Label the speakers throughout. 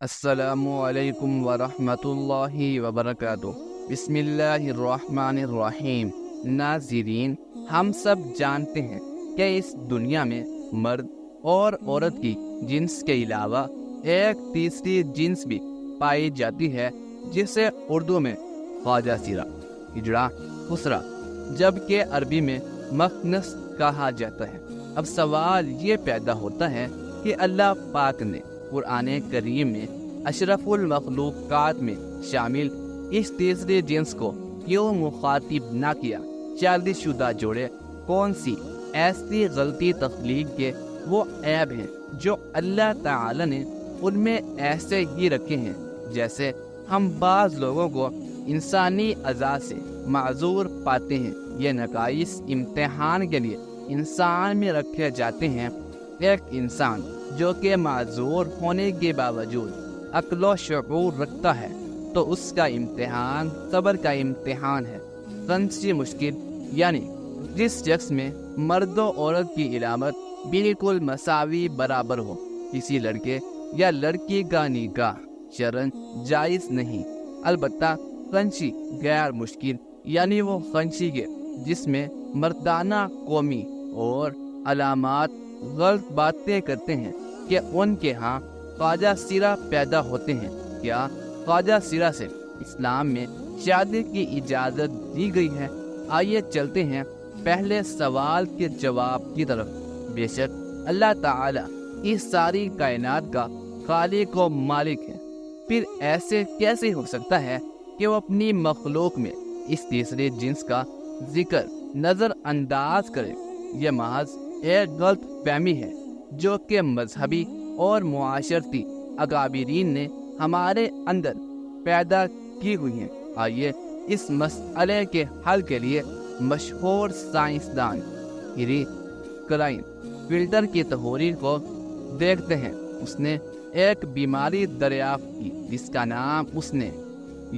Speaker 1: السلام علیکم ورحمۃ اللہ وبرکاتہ۔ بسم اللہ الرحمن الرحیم۔ ناظرین، ہم سب جانتے ہیں کہ اس دنیا میں مرد اور عورت کی جنس کے علاوہ ایک تیسری جنس بھی پائی جاتی ہے، جسے اردو میں خواجہ سیرہ، ہجڑا، خسرہ، جبکہ عربی میں مخنث کہا جاتا ہے۔ اب سوال یہ پیدا ہوتا ہے کہ اللہ پاک نے قرآن کریم میں اشرف المخلوقات میں شامل اس تیسرے جنس کو کیوں مخاطب نہ کیا؟ شادی شدہ جوڑے کون سی ایسی غلطی تخلیق کے وہ عیب ہیں جو اللہ تعالی نے ان میں ایسے ہی رکھے ہیں، جیسے ہم بعض لوگوں کو انسانی اعضاء سے معذور پاتے ہیں۔ یہ نقائص امتحان کے لیے انسان میں رکھے جاتے ہیں۔ ایک انسان جو کہ معذور ہونے کے باوجود عقل و شعور رکھتا ہے تو اس کا امتحان صبر کا امتحان ہے۔ کنسی مشکل یعنی جس شخص میں مرد و عورت کی علامت بالکل مساوی برابر ہو، کسی لڑکے یا لڑکی کا نکاح شرعاً جائز نہیں۔ البتہ خنشی غیر مشکل یعنی وہ خنشی کے جس میں مردانہ قومی اور علامات غلط باتیں کرتے ہیں کہ ان کے ہاں خواجہ سیرہ پیدا ہوتے ہیں۔ کیا خواجہ سیرہ سے اسلام میں شادی کی اجازت دی گئی ہے؟ آئیے چلتے ہیں پہلے سوال کے جواب کی طرف۔ بے شک اللہ تعالیٰ اس ساری کائنات کا خالق و مالک ہے، پھر ایسے کیسے ہو سکتا ہے کہ وہ اپنی مخلوق میں اس تیسرے جنس کا ذکر نظر انداز کرے؟ یہ محض ایک غلط فہمی ہے جو کہ مذہبی اور معاشرتی اکابرین نے ہمارے اندر پیدا کی ہوئی ہیں۔ آئیے اس مسئلے کے حل کے لیے مشہور سائنسدان ہیری کلائن فلٹر کی تحریر کو دیکھتے ہیں۔ اس نے ایک بیماری دریافت کی جس کا نام اس نے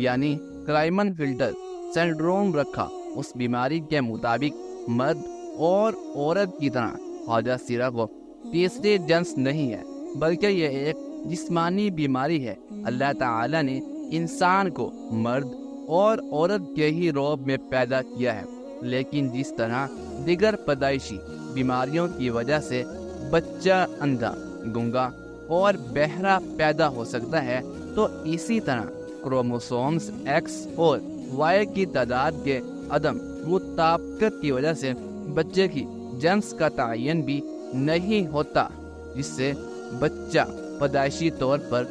Speaker 1: یعنی کرائمن فلٹر سنڈروم رکھا۔ اس بیماری کے مطابق مرد اور عورت کی طرح خواجہ سیرہ کو تیسری جنس نہیں ہے، بلکہ یہ ایک جسمانی بیماری ہے۔ اللہ تعالی نے انسان کو مرد اور عورت کے ہی روپ میں پیدا کیا ہے، لیکن جس طرح دیگر پیدائشی بیماریوں کی وجہ سے بچہ اندھا، گنگا اور بہرا پیدا ہو سکتا ہے، تو اسی طرح کروموسومز ایکس اور وائی کی تعداد کے عدم مطابقت کی وجہ سے بچے کی جنس کا تعین بھی نہیں ہوتا، جس سے بچہ پیدائشی طور پر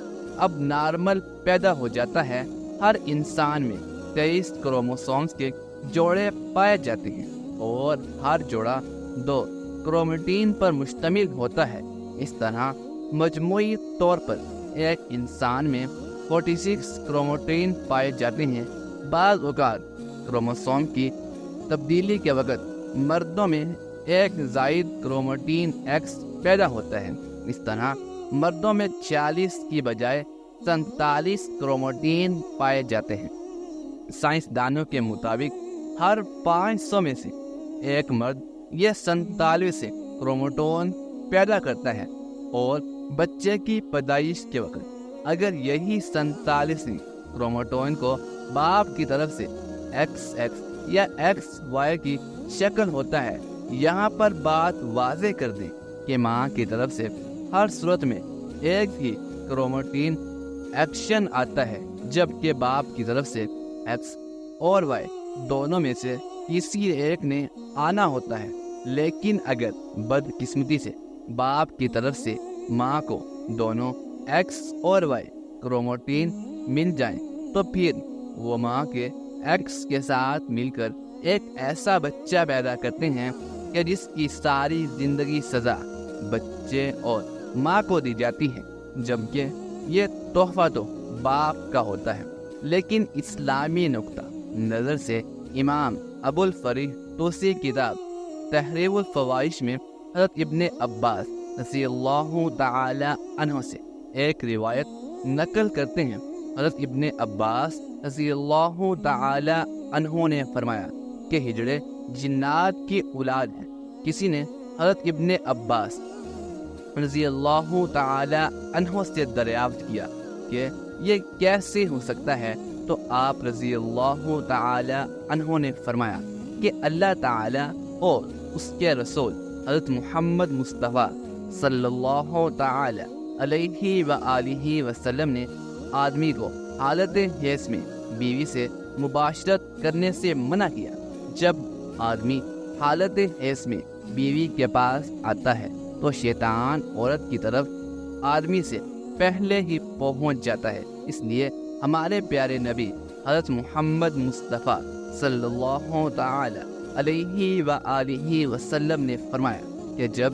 Speaker 1: اب نارمل پیدا ہو جاتا ہے۔ ہر انسان میں 23 کروموسومز کے جوڑے پائے جاتے ہیں اور ہر جوڑا 2 کرومیٹین پر مشتمل ہوتا ہے۔ اس طرح مجموعی طور پر ایک انسان میں 46 کرومیٹین پائے جاتے ہیں۔ بعض اوقات کروموسوم کی تبدیلی کے وقت مردوں میں ایک زائد کرومیٹین ایکس پیدا ہوتا ہے۔ اس طرح مردوں میں 46 کی بجائے 47 کرومیٹین پائے جاتے ہیں۔ سائنسدانوں کے مطابق ہر 500 میں سے ایک مرد یہ 47 کروموٹون پیدا کرتا ہے، اور بچے کی پیدائش کے وقت اگر یہی 47 کروموٹون کو باپ کی طرف سے ایکس ایکس یا ایکس وائی کی شکل ہوتا ہے، یہاں پر بات واضح کر دیں کہ ماں کی طرف سے ہر صورت میں ایک ہی کرومیٹین ایکشن آتا ہے، جبکہ باپ کی طرف سے ایکس اور وائی دونوں میں سے کسی ایک نے آنا ہوتا ہے۔ لیکن اگر بدقسمتی سے باپ کی طرف سے ماں کو دونوں ایکس اور وائی کرومیٹین مل جائیں تو پھر وہ ماں کے ایکس کے ساتھ مل کر ایک ایسا بچہ پیدا کرتے ہیں کہ جس کی ساری زندگی سزا بچے اور ماں کو دی جاتی ہے، جبکہ یہ تحفہ تو باپ کا ہوتا ہے۔ لیکن اسلامی نقطہ نظر سے امام ابو الفریح توسی کتاب تحریر الفوائش میں حضرت ابن عباس رضی اللہ تعالی عنہ سے ایک روایت نقل کرتے ہیں۔ حضرت ابن عباس رضی اللہ تعالی عنہ نے فرمایا کہ ہجڑے جنات کی اولاد ہیں۔ کسی نے حضرت ابن عباس رضی اللہ تعالی عنہ سے دریافت کیا کہ یہ کیسے ہو سکتا ہے، تو آپ رضی اللہ تعالی عنہ نے فرمایا کہ اللہ تعالی اور اس کے رسول حضرت محمد مصطفیٰ صلی اللہ تعالی علیہ وآلہ وسلم نے آدمی کو حالت حیض میں بیوی سے مباشرت کرنے سے منع کیا۔ جب آدمی حالت حیض میں بیوی کے پاس آتا ہے تو شیطان عورت کی طرف آدمی سے پہلے ہی پہنچ جاتا ہے۔ اس لیے ہمارے پیارے نبی حضرت محمد مصطفیٰ صلی اللہ تعالی علیہ وآلہ وسلم نے فرمایا کہ جب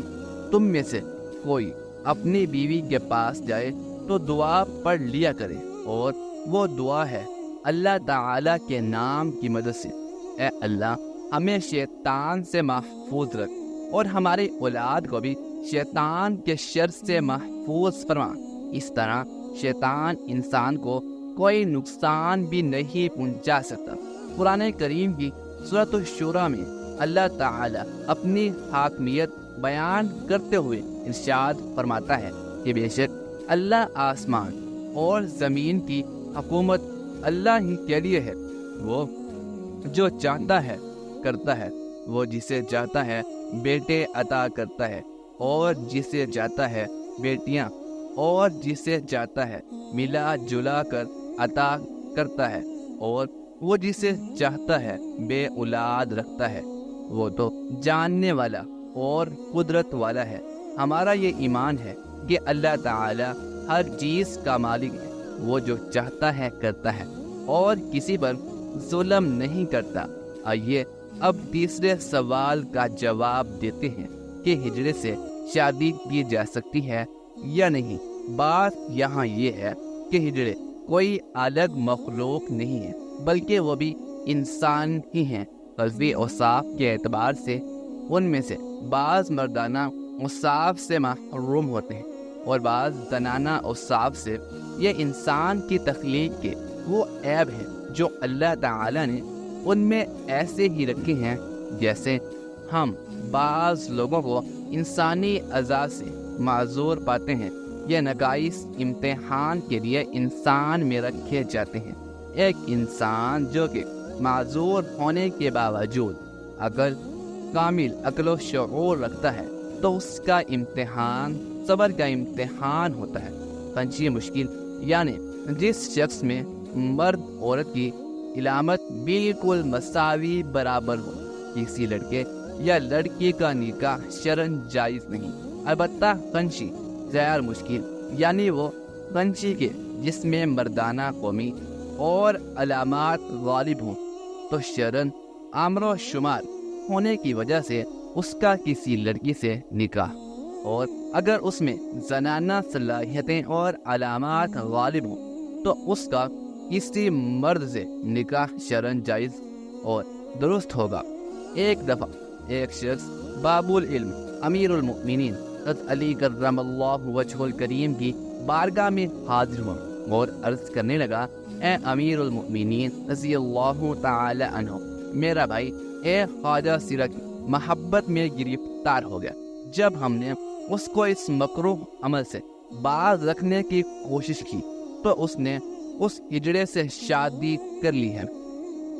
Speaker 1: تم میں سے کوئی اپنی بیوی کے پاس جائے تو دعا پڑھ لیا کرے، اور وہ دعا ہے اللہ تعالی کے نام کی مدد سے، اے اللہ ہمیں شیطان سے محفوظ رکھ اور ہمارے اولاد کو بھی شیطان کے شر سے محفوظ فرما۔ اس طرح شیطان انسان کو کوئی نقصان بھی نہیں پہنچا سکتا۔ قرآن کریم کی سورۃ الشورى میں اللہ تعالی اپنی حاکمیت بیان کرتے ہوئے ارشاد فرماتا ہے کہ بے شک اللہ آسمان اور زمین کی حکومت اللہ ہی کے لیے ہے، وہ جو چاہتا ہے کرتا ہے، وہ جسے چاہتا ہے بیٹے عطا کرتا ہے اور جسے چاہتا ہے بیٹیاں، اور جسے چاہتا ہے ملا جلا کر عطا کرتا ہے، اور وہ جسے چاہتا ہے بے اولاد رکھتا ہے۔ وہ تو جاننے والا اور قدرت والا ہے۔ ہمارا یہ ایمان ہے کہ اللہ تعالی ہر چیز کا مالک ہے، وہ جو چاہتا ہے کرتا ہے اور کسی پر ظلم نہیں کرتا۔ آئیے اب تیسرے سوال کا جواب دیتے ہیں کہ ہجڑے سے شادی کی جا سکتی ہے یا نہیں۔ بات یہاں یہ ہے کہ ہجڑے کوئی الگ مخلوق نہیں ہے، بلکہ وہ بھی انسان ہی ہیں۔ قلبی اوصاف کے اعتبار سے ان میں سے بعض مردانہ اوصاف سے محروم ہوتے ہیں اور بعض زنانہ اوصاف سے۔ یہ انسان کی تخلیق کے وہ عیب ہیں جو اللہ تعالی نے ان میں ایسے ہی رکھے ہیں، جیسے ہم بعض لوگوں کو انسانی اعضاء سے معذور پاتے ہیں۔ یہ نقائص امتحان کے لیے انسان میں رکھے جاتے ہیں۔ ایک انسان جو کہ معذور ہونے کے باوجود اگر کامل عقل و شعور رکھتا ہے تو اس کا امتحان صبر کا امتحان ہوتا ہے۔ پنچی مشکل یعنی جس شخص میں مرد عورت کی علامت بالکل مساوی برابر ہو، کسی لڑکے یا لڑکی کا نکاح شرعاً جائز نہیں۔ البتہ قنچی غیر مشکل یعنی وہ قنچی کے جس میں مردانہ قومی اور علامات غالب ہوں تو شرعاً عامر و شمار ہونے کی وجہ سے اس کا کسی لڑکی سے نکاح، اور اگر اس میں زنانہ صلاحیتیں اور علامات غالب ہوں تو اس کا کسی مرد سے نکاح شرعاً جائز اور درست ہوگا۔ ایک دفعہ ایک شخص باب العلم امیر المؤمنین حضرت علی کرم اللہ وجہ الکریم کی بارگاہ میں حاضر ہوا اور عرض کرنے لگا، اے امیر المؤمنین رضی اللہ تعالی عنہ، میرا بھائی اے خواجہ سرک محبت میں گرفتار ہو گیا۔ جب ہم نے اس کو اس مکروہ عمل سے باز رکھنے کی کوشش کی تو اس نے اس ہجڑے سے شادی کر لی ہے۔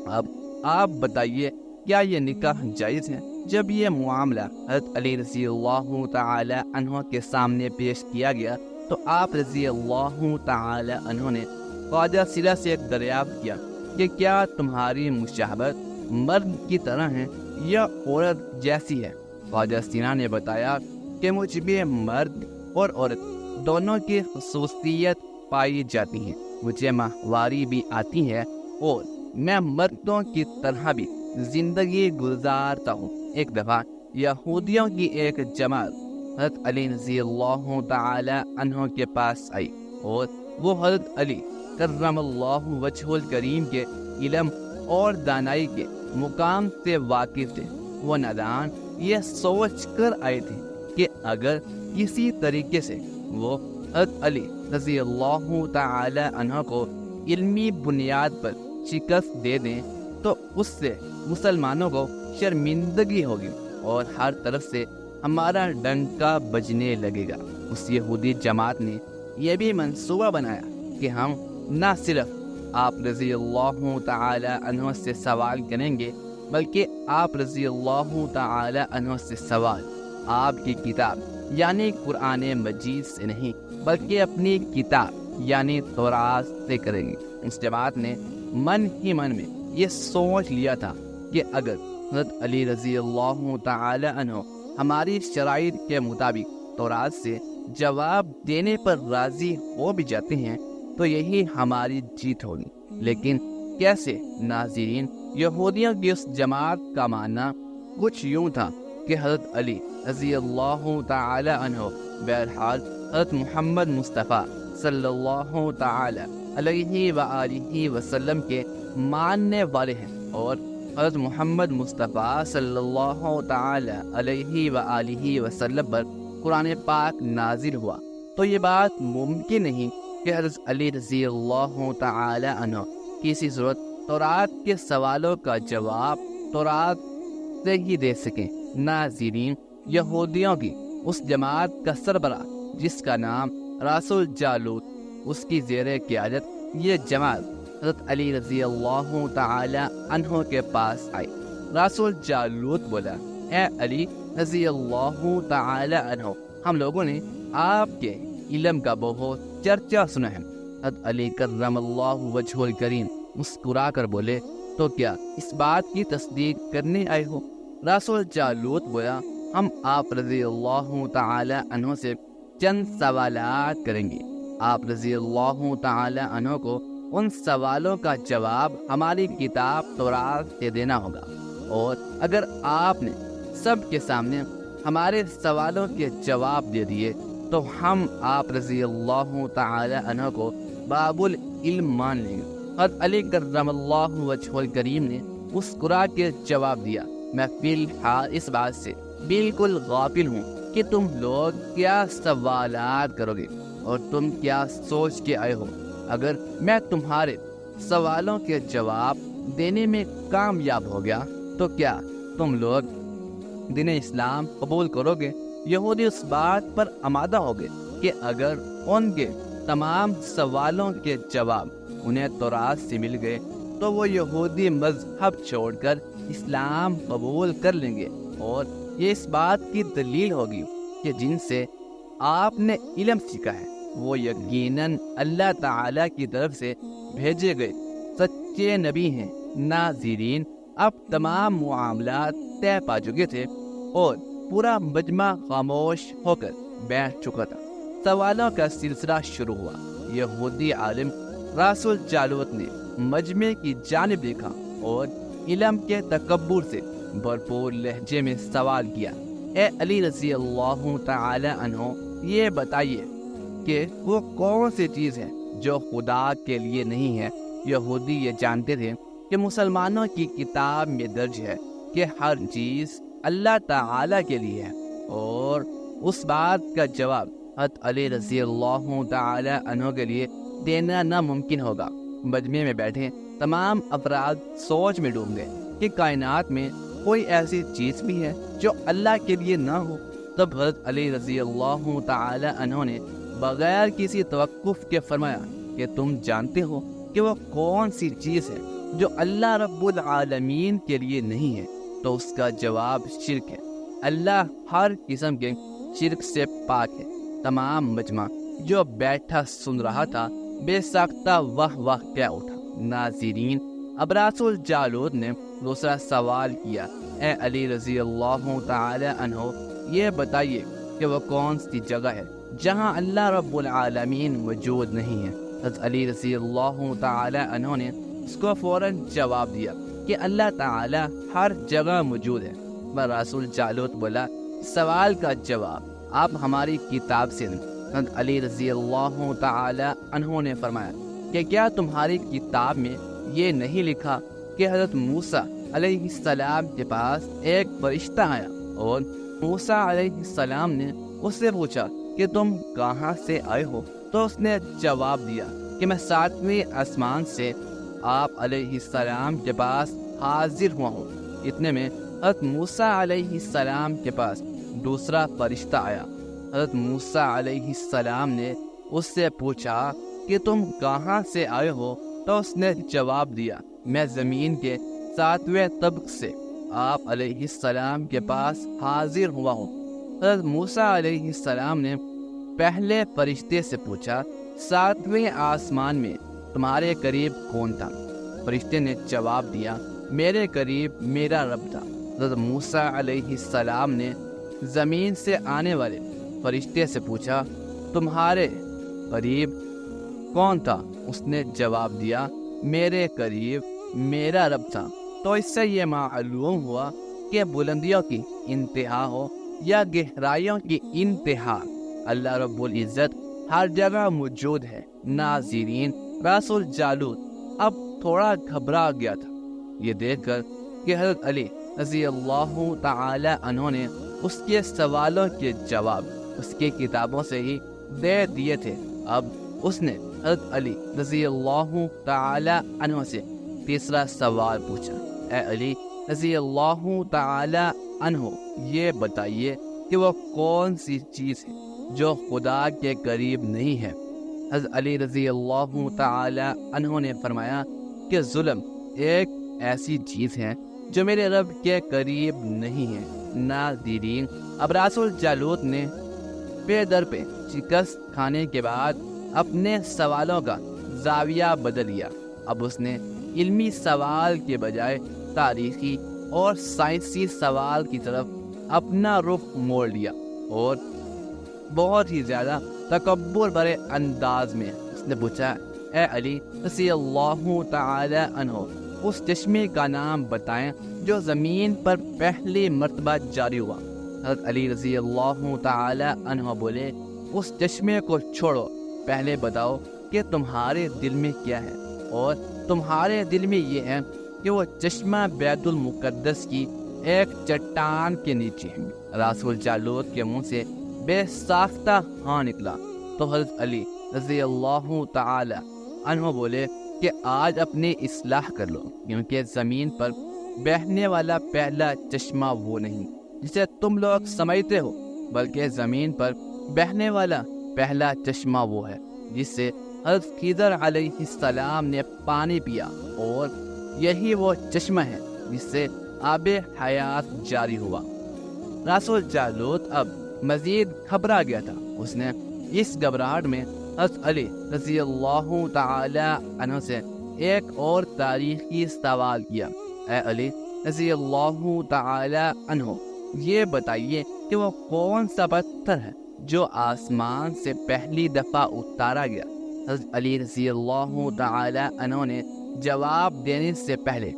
Speaker 1: اب آپ بتائیے کیا یہ نکاح جائز ہے؟ جب یہ معاملہ حضرت علی رضی اللہ تعالی عنہ کے سامنے پیش کیا گیا تو آپ رضی اللہ تعالی عنہ نے خواجہ سرہ سے ایک دریافت کیا کہ کیا تمہاری مشابہت مرد کی طرح ہے یا عورت جیسی ہے؟ خواجہ سرہ نے بتایا کہ مجھ میں مرد اور عورت دونوں کی خصوصیت پائی جاتی ہیں، مجھے ماہواری بھی آتی ہے اور میں مردوں کی طرح بھی زندگی گزارتا ہوں۔ ایک دفعہ یہودیوں کی ایک جماعت حضرت علی رضی اللہ تعالی عنہ کے پاس آئی اور وہ حضرت علی کرم اللہ وجہ الکریم کے علم اور دانائی کے مقام سے واقف تھے۔ وہ نادان یہ سوچ کر آئے تھے کہ اگر کسی طریقے سے وہ حضرت علی رضی اللہ تعالی عنہ کو علمی بنیاد پر شکست دے دیں تو اس سے مسلمانوں کو شرمندگی ہوگی اور ہر طرف سے ہمارا ڈنکا بجنے لگے گا۔ اس یہودی جماعت نے یہ بھی منصوبہ بنایا کہ ہم نہ صرف آپ رضی اللہ تعالی عنہ سے سوال کریں گے بلکہ آپ رضی اللہ تعالی عنہ سے سوال آپ کی کتاب یعنی قرآن مجید سے نہیں بلکہ اپنی کتاب یعنی تورات سے کریں گے۔ اس جماعت نے من ہی من میں یہ سوچ لیا تھا کہ اگر حضرت علی رضی اللہ تعالی عنہ ہماری شرائط کے مطابق تورات سے جواب دینے پر راضی ہو بھی جاتے ہیں تو یہی ہماری جیت ہوگی۔ لیکن کیسے؟ ناظرین، یہودیوں کی اس جماعت کا ماننا کچھ یوں تھا کہ حضرت علی رضی اللہ تعالی عنہ بہرحال حضرت محمد مصطفیٰ صلی اللہ تعالی علیہ وآلہ وسلم کے ماننے والے ہیں، اور حضرت محمد مصطفیٰ صلی اللہ تعالی علیہ وآلہ وسلم پر قرآن پاک نازل ہوا، تو یہ بات ممکن نہیں کہ حضرت علی رضی اللہ تعالی عنہ کسی صورت تورات کے سوالوں کا جواب تورات سے ہی دے سکیں۔ ناظرین، یہودیوں کی اس جماعت کا سربراہ جس کا نام راس الجالوت، اس کی زیر قیادت یہ جماعت حضرت علی رضی اللہ تعالی عنہ کے پاس آئی۔ راس الجالوت بولا، اے علی رضی اللہ تعالی عنہ، ہم لوگوں نے آپ کے علم کا بہت چرچا سنا ہے۔ حضرت علی کرم اللہ وجہ الکریم مسکرا کر بولے، تو کیا اس بات کی تصدیق کرنے آئے ہو؟ راس الجالوت بولا، ہم آپ رضی اللہ تعالی عنہ سے چند سوالات کریں گے۔ آپ رضی اللہ تعالی عنہ کو ان سوالوں کا جواب ہماری کتاب تورات سے دینا ہوگا، اور اگر آپ نے سب کے سامنے ہمارے سوالوں کے جواب دے دیے تو ہم آپ رضی اللہ تعالی عنہ کو باب العلم مان لیں گے۔ حضرت علی کرم اللہ وجہ الکریم نے مسکرا کے جواب دیا، میں فی الحال اس بات سے بالکل غافل ہوں کہ تم لوگ کیا سوالات کرو گے اور تم کیا سوچ کے آئے ہو۔ اگر میں تمہارے سوالوں کے جواب دینے میں کامیاب ہو گیا تو کیا تم لوگ دین اسلام قبول کرو گے؟ یہودی اس بات پر آمادہ ہو گئے کہ اگر ان کے تمام سوالوں کے جواب انہیں تورات سے مل گئے تو وہ یہودی مذہب چھوڑ کر اسلام قبول کر لیں گے، اور یہ اس بات کی دلیل ہوگی کہ جن سے آپ نے علم سیکھا ہے وہ یقیناً اللہ تعالیٰ کی طرف سے بھیجے گئے سچے نبی ہیں۔ ناظرین، اب تمام معاملات طے پا چکے تھے اور پورا مجمع خاموش ہو کر بیٹھ چکا تھا۔ سوالوں کا سلسلہ شروع ہوا۔ یہودی عالم راس الجالوت نے مجمع کی جانب دیکھا اور علم کے تکبر سے بھرپور لہجے میں سوال کیا، اے علی رضی اللہ تعالی عنہ، یہ بتائیے کہ وہ کون سی چیز ہے جو خدا کے لیے نہیں ہے؟ یہودی یہ جانتے تھے کہ مسلمانوں کی کتاب میں درج ہے کہ ہر چیز اللہ تعالی کے لیے ہے، اور اس بات کا جواب حضرت علی رضی اللہ تعالی عنہ کے لیے دینا ناممکن ہوگا۔ مجمع میں بیٹھے تمام افراد سوچ میں ڈوب گئے کہ کائنات میں کوئی ایسی چیز بھی ہے جو اللہ کے لیے نہ ہو۔ تب حضرت علی رضی اللہ تعالی عنہ نے بغیر کسی توقف کے فرمایا کہ تم جانتے ہو کہ وہ کون سی چیز ہے جو اللہ رب العالمین کے لیے نہیں ہے؟ تو اس کا جواب شرک ہے۔ اللہ ہر قسم کے شرک سے پاک ہے۔ تمام مجمع جو بیٹھا سن رہا تھا بے ساختہ واہ واہ کہہ اٹھا۔ ناظرین، اب راس الجالوت نے دوسرا سوال کیا، اے علی رضی اللہ تعالی عنہ، یہ بتائیے کہ وہ کون سی جگہ ہے جہاں اللہ رب العالمین موجود نہیں ہے؟ حضرت علی رضی اللہ تعالی عنہ نے اس کو فوراً جواب دیا کہ اللہ تعالی ہر جگہ موجود ہے۔ راس الجالوت بولا، سوال کا جواب آپ ہماری کتاب سے دیں۔ حضرت علی رضی اللہ تعالی عنہ نے فرمایا کہ کیا تمہاری کتاب میں یہ نہیں لکھا کہ حضرت موسیٰ علیہ السلام کے پاس ایک فرشتہ آیا اور موسیٰ علیہ السلام نے اس سے پوچھا کہ تم کہاں سے آئے ہو؟ تو اس نے جواب دیا کہ میں 7ویں آسمان سے آپ علیہ السلام کے پاس حاضر ہوا ہوں۔ اتنے میں حضرت موسیٰ علیہ السلام کے پاس دوسرا فرشتہ آیا۔ حضرت موسیٰ علیہ السلام نے اس سے پوچھا کہ تم کہاں سے آئے ہو؟ تو اس نے جواب دیا میں زمین کے 7ویں طبق سے آپ علیہ السلام کے پاس حاضر ہوا ہوں۔ حضرت موسیٰ علیہ السلام نے پہلے فرشتے سے پوچھا 7ویں آسمان میں تمہارے قریب کون تھا؟ فرشتے نے جواب دیا میرے قریب میرا رب تھا۔ حضرت موسیٰ علیہ السلام نے زمین سے آنے والے فرشتے سے پوچھا تمہارے قریب کون تھا؟ اس نے جواب دیا میرے قریب میرا رب تھا۔ تو اس سے یہ معلوم ہوا کہ بلندیوں کی انتہا ہو یا گہرائیوں کی انتہا، اللہ رب العزت ہر جگہ موجود ہے۔ ناظرین، رسول جالوت اب تھوڑا گھبرا گیا تھا یہ دیکھ کر کہ حضرت علی رضی اللہ تعالی عنہ نے اس کے سوالوں کے جواب اس کی کتابوں سے ہی دے دیے تھے۔ اب اس نے حضرت علی رضی اللہ تعالی عنہ سے تیسرا سوال پوچھا، اے علی رضی اللہ تعالی عنہ، یہ بتائیے کہ وہ کون سی چیز ہے جو خدا کے قریب نہیں ہے؟ حضرت علی رضی اللہ تعالی عنہ نے فرمایا کہ ظلم ایک ایسی چیز ہے جو میرے رب کے قریب نہیں ہے۔ ناظرین، اب رسول جالوت نے پے در پہ شکست کھانے کے بعد اپنے سوالوں کا زاویہ بدل لیا۔ اب اس نے علمی سوال کے بجائے تاریخی اور سائنسی سوال کی طرف اپنا رخ موڑ لیا اور بہت ہی زیادہ تکبر بھرے انداز میں اس نے پوچھا، اے علی رضی اللہ تعالی عنہ، اس چشمے کا نام بتائیں جو زمین پر پہلی مرتبہ جاری ہوا۔ حضرت علی رضی اللہ تعالی عنہ بولے، اس چشمے کو چھوڑو، پہلے بتاؤ کہ تمہارے دل میں کیا ہے، اور تمہارے دل میں یہ ہے کہ وہ چشمہ بیت المقدس کی ایک چٹان کے نیچے ہے۔ رسول جالوت کے منہ سے بے ساختہ ہاں نکلا تو حضرت علی رضی اللہ تعالی عنہ بولے کہ آج اپنی اصلاح کر لو، کیونکہ زمین پر بہنے والا پہلا چشمہ وہ نہیں جسے تم لوگ سمجھتے ہو، بلکہ زمین پر بہنے والا پہلا چشمہ وہ ہے جس سے حضرت خضر علیہ السلام نے پانی پیا، اور یہی وہ چشمہ ہے جس سے آب حیات جاری ہوا۔ رسول جالوت اب مزید گھبرا گیا تھا۔ اس نے اس گھبراہٹ میں حضرت علی رضی اللہ تعالی عنہ سے ایک اور تاریخی سوال کیا، اے علی رضی اللہ تعالی عنہ، یہ بتائیے کہ وہ کون سا پتھر ہے جو آسمان سے پہلی دفعہ اتارا گیا؟ حضرت علی رضی اللہ تعالی عنہ نے جواب دینے سے پہلے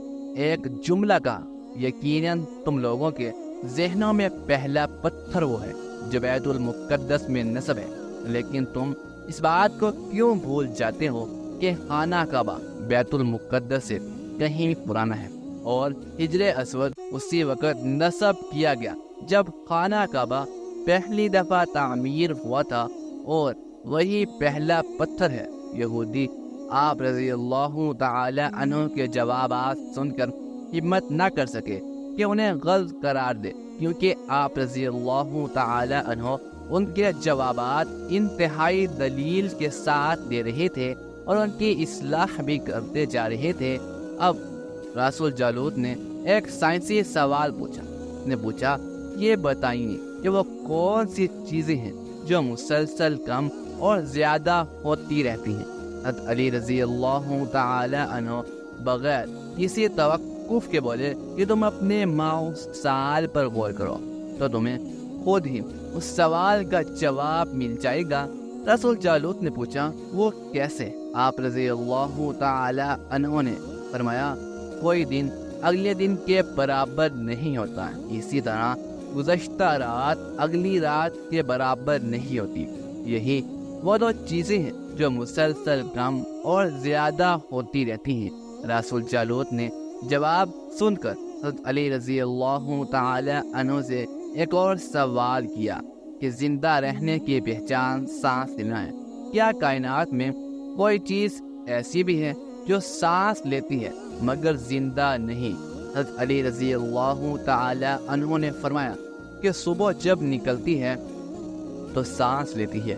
Speaker 1: ایک جملہ کہا، یقیناً تم لوگوں کے ذہنوں میں پہلا پتھر وہ ہے جو بیت المقدس میں نصب ہے، لیکن تم اس بات کو کیوں بھول جاتے ہو کہ خانہ کعبہ بیت المقدس سے کہیں پرانا ہے، اور حجر اسود اسی وقت نصب کیا گیا جب خانہ کعبہ پہلی دفعہ تعمیر ہوا تھا، اور وہی پہلا پتھر ہے۔ یہودی آپ رضی اللہ تعالی عنہ کے جوابات سن کر ہمت نہ کر سکے کہ انہیں غلط قرار دے، کیونکہ آپ رضی اللہ تعالی عنہ ان کے جوابات انتہائی دلیل کے ساتھ دے رہے تھے اور ان کی اصلاح بھی کرتے جا رہے تھے۔ اب رسول جالوت نے ایک سائنسی سوال پوچھا۔ اس نے پوچھا، یہ بتائیے کہ وہ کون سی چیزیں ہیں جو مسلسل کم اور زیادہ ہوتی رہتی ہیں؟ حضرت علی رضی اللہ تعالی عنہ بغیر کسی توقف کے بولے کہ تم اپنے سال پر غور کرو تو تمہیں خود ہی اس سوال کا جواب مل جائے گا۔ رسول جالوت نے پوچھا، وہ کیسے؟ آپ رضی اللہ تعالی عنہ نے فرمایا، کوئی دن اگلے دن کے برابر نہیں ہوتا، اسی طرح گزشتہ رات اگلی رات کے برابر نہیں ہوتی۔ یہی وہ دو چیزیں ہیں جو مسلسل کم اور زیادہ ہوتی رہتی ہیں۔ رسول جالوت نے جواب سن کر حضرت علی رضی اللہ تعالی عنہ سے ایک اور سوال کیا کہ زندہ رہنے کی پہچان سانس لینا ہے۔ کیا کائنات میں کوئی چیز ایسی بھی ہے جو سانس لیتی ہے مگر زندہ نہیں؟ حضرت علی رضی اللہ تعالی عنہ نے فرمایا کہ صبح جب نکلتی ہے تو سانس لیتی ہے،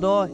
Speaker 1: 2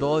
Speaker 1: 2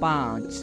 Speaker 1: 5।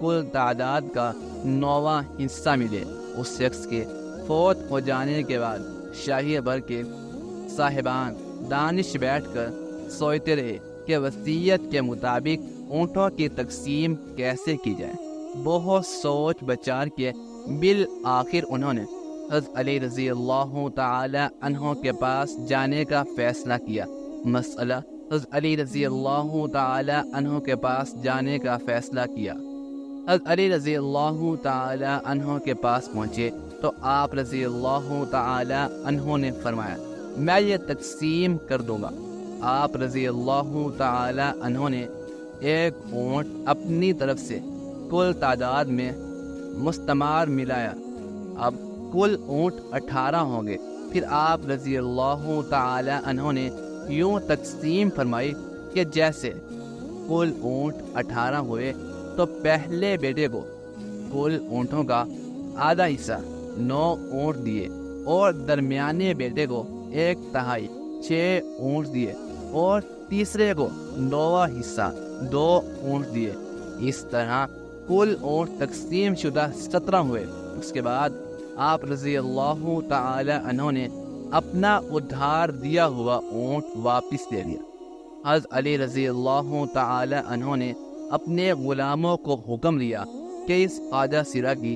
Speaker 1: کل تعداد کا 9واں حصہ ملے، اس شخص کے فوت ہو جانے کے بعد شاہی بر کے صاحبان دانش بیٹھ کر سوچتے رہے کہ وصیت کے مطابق اونٹوں کی تقسیم کیسے کی جائے۔ بہت سوچ بچار کے بالآخر انہوں نے حضرت علی رضی اللہ تعالی عنہ کے پاس جانے کا فیصلہ کیا۔ مسئلہ حضرت علی رضی اللہ تعالی عنہ کے پاس جانے کا فیصلہ کیا۔ حضرت علی رضی اللہ تعالی عنہ کے پاس پہنچے تو آپ رضی اللہ تعالی عنہ نے فرمایا میں یہ تقسیم کر دوں گا۔ آپ رضی اللہ تعالی عنہ نے ایک اونٹ اپنی طرف سے کل تعداد میں مستمار ملایا۔ اب کل اونٹ 18 ہوں گے۔ پھر آپ رضی اللہ تعالی عنہ نے یوں تقسیم فرمائی کہ جیسے کل اونٹ 18 ہوئے تو پہلے بیٹے کو کل اونٹوں کا آدھا حصہ 9 اونٹ دیے، اور درمیانے بیٹے کو 1/3 6 اونٹ دیے، اور تیسرے کو 9واں حصہ 2 اونٹ دیے۔ اس طرح کل اونٹ تقسیم شدہ 17 ہوئے۔ اس کے بعد آپ رضی اللہ تعالی عنہ نے اپنا ادھار دیا ہوا اونٹ واپس دے دیا۔ حضرت علی رضی اللہ تعالی عنہ نے اپنے غلاموں کو حکم دیا کہ اس خواجہ سرا کی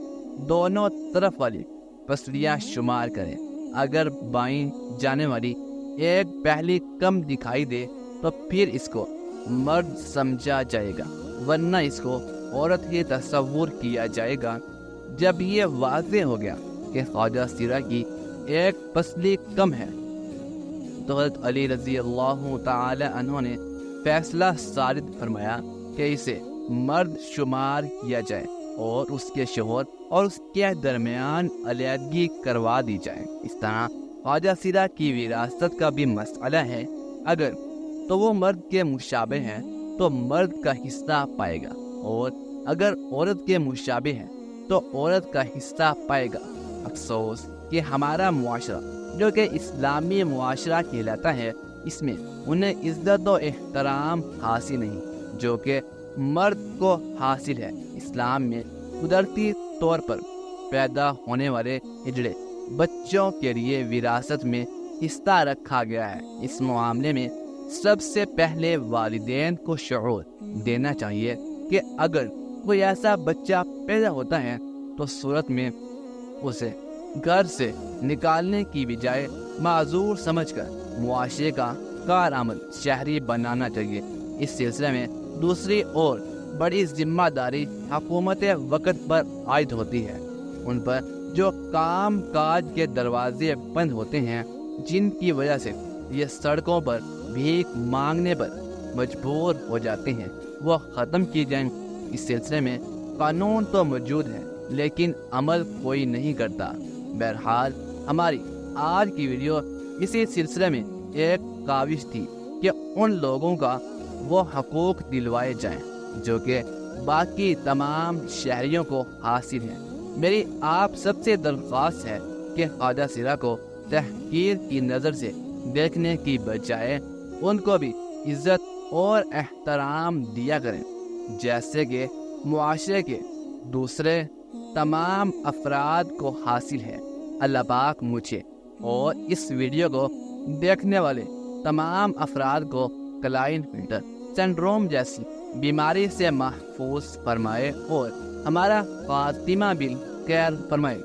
Speaker 1: دونوں طرف والی پسلیاں شمار کریں۔ اگر بائیں جانے والی ایک پہلی کم دکھائی دے تو پھر اس کو مرد سمجھا جائے گا، ورنہ اس کو عورت ہی تصور کیا جائے گا۔ جب یہ واضح ہو گیا کہ خواجہ سرا کی ایک پسلی کم ہے تو حضرت علی رضی اللہ تعالی عنہ نے فیصلہ صادر فرمایا کہ اسے مرد شمار کیا جائے اور اس کے شوہر اور اس کے درمیان علیحدگی کروا دی جائے۔ اس طرح خواجہ سرا کی وراثت کا بھی مسئلہ ہے، اگر تو وہ مرد کے مشابہ ہیں تو مرد کا حصہ پائے گا، اور اگر عورت کے مشابہ ہیں تو عورت کا حصہ پائے گا۔ افسوس کہ ہمارا معاشرہ جو کہ اسلامی معاشرہ کہلاتا ہے، اس میں انہیں عزت و احترام حاصل نہیں جو کہ مرد کو حاصل ہے۔ اسلام میں قدرتی طور پر پیدا ہونے والے ہجڑے بچوں کے لیے وراثت میں حصہ رکھا گیا ہے۔ اس معاملے میں سب سے پہلے والدین کو شعور دینا چاہیے کہ اگر کوئی ایسا بچہ پیدا ہوتا ہے تو صورت میں اسے گھر سے نکالنے کی بجائے معذور سمجھ کر معاشرے کا کارآمد شہری بنانا چاہیے۔ اس سلسلے میں دوسری اور بڑی ذمہ داری حکومت وقت پر عائد ہوتی ہے۔ ان پر جو کام کاج کے دروازے بند ہوتے ہیں، جن کی وجہ سے یہ سڑکوں پر بھیک مانگنے پر مجبور ہو جاتے ہیں، وہ ختم کی جائیں۔ اس سلسلے میں قانون تو موجود ہے لیکن عمل کوئی نہیں کرتا۔ بہرحال ہماری آج کی ویڈیو اسی سلسلے میں ایک کاوش تھی کہ ان لوگوں کا وہ حقوق دلوائے جائیں جو کہ باقی تمام شہریوں کو حاصل ہیں۔ میری آپ سب سے درخواست ہے کہ خواجہ سرا کو تحقیر کی نظر سے دیکھنے کی بجائے ان کو بھی عزت اور احترام دیا کریں جیسے کہ معاشرے کے دوسرے تمام افراد کو حاصل ہے۔ اللہ پاک مجھے اور اس ویڈیو کو دیکھنے والے تمام افراد کو کلائن فلٹر سنڈروم جیسی بیماری سے محفوظ فرمائے اور ہمارا خاتمہ بالخیر فرمائے،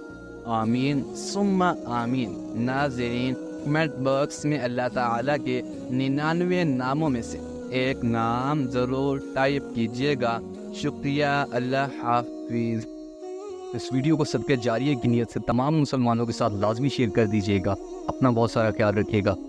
Speaker 1: آمین ثم آمین۔ ناظرین، کمنٹ باکس میں اللہ تعالیٰ کے 99 ناموں میں سے ایک نام ضرور ٹائپ کیجیے گا۔ شکریہ، اللہ حافظ۔
Speaker 2: اس ویڈیو کو صدقہ جاریہ کی نیت سے تمام مسلمانوں کے ساتھ لازمی شیئر کر دیجیے گا۔ اپنا بہت سارا خیال رکھیے گا۔